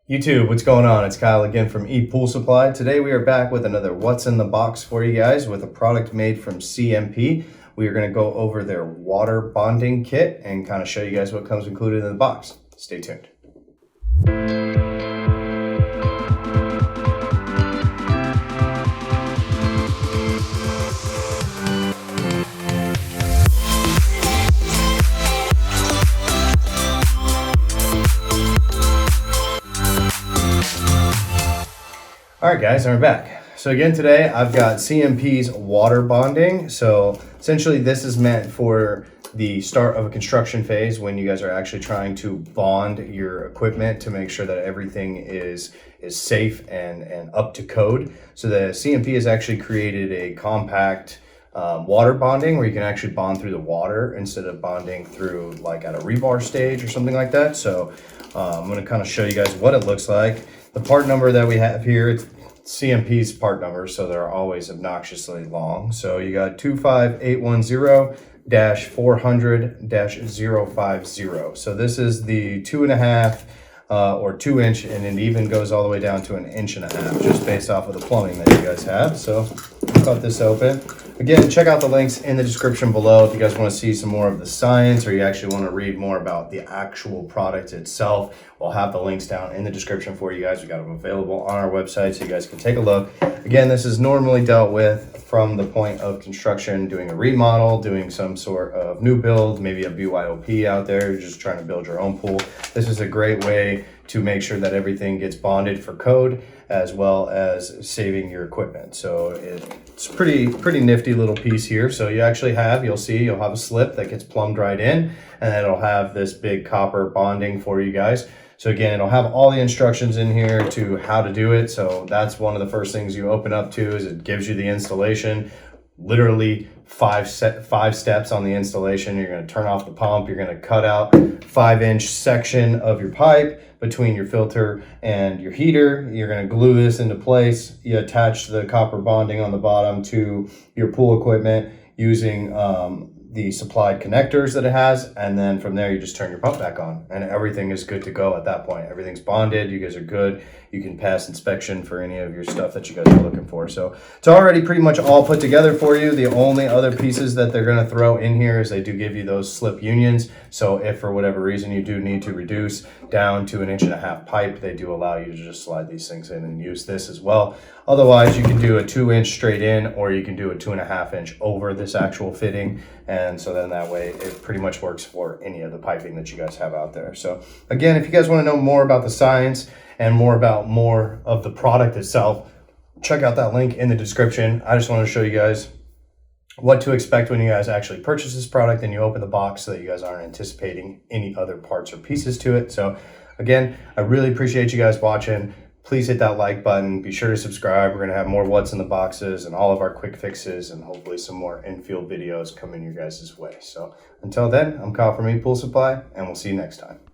YouTube, what's going on? It's Kyle again from ePoolSupply. Today we are back with another What's in the Box for you guys with a product made from CMP. We are going to go over their water bonding kit and kind of show you guys what comes included in the box. Stay tuned. All right, guys, and we're back. So again, today I've got CMP's water bonding. So essentially this is meant for the start of a construction phase when you guys are actually trying to bond your equipment to make sure that everything is safe and up to code. So the CMP has actually created a compact water bonding where you can actually bond through the water instead of bonding through like at a rebar stage or something like that. So I'm going to kind of show you guys what it looks like. The part number that we have here, it's CMP's part number, so they're always obnoxiously long. So you got 25810-400-050. So this is the 2.5 or 2 inch, and it even goes all the way down to 1.5 inches, just based off of the plumbing that you guys have. So cut this open. Again, check out the links in the description below if you guys want to see some more of the science or you actually want to read more about the actual product itself. We'll have the links down in the description for you guys. We got them available on our website so you guys can take a look. Again, this is normally dealt with from the point of construction, doing a remodel, doing some sort of new build, maybe a BYOP out there, you're just trying to build your own pool. This is a great way to make sure that everything gets bonded for code as well as saving your equipment. So it's pretty nifty little piece here. So you actually have, you'll have a slip that gets plumbed right in, and then it'll have this big copper bonding for you guys. So again, it'll have all the instructions in here to how to do it. So that's one of the first things you open up to, is it gives you the installation. Literally five steps on the installation. You're going to turn off the pump. You're going to cut out 5-inch section of your pipe between your filter and your heater. You're going to glue this into place. You attach the copper bonding on the bottom to your pool equipment using the supplied connectors that it has, and then from there you just turn your pump back on and everything is good to go at that point. Everything's bonded, you guys are good, you can pass inspection for any of your stuff that you guys are looking for. So it's already pretty much all put together for you. The only other pieces that they're going to throw in here is they do give you those slip unions. So if for whatever reason you do need to reduce down to 1.5 inch pipe, they do allow you to just slide these things in and use this as well. Otherwise, you can do a 2-inch straight in, or you can do a 2.5 inch over this actual fitting. And so then that way it pretty much works for any of the piping that you guys have out there. So again, if you guys want to know more about the science and more of the product itself, check out that link in the description. I just want to show you guys what to expect when you guys actually purchase this product and you open the box, so that you guys aren't anticipating any other parts or pieces to it. So again, I really appreciate you guys watching. Please hit that like button. Be sure to subscribe. We're going to have more What's in the Boxes and all of our quick fixes, and hopefully some more in-field videos coming your guys' way. So until then, I'm Kyle from ePoolSupply, and we'll see you next time.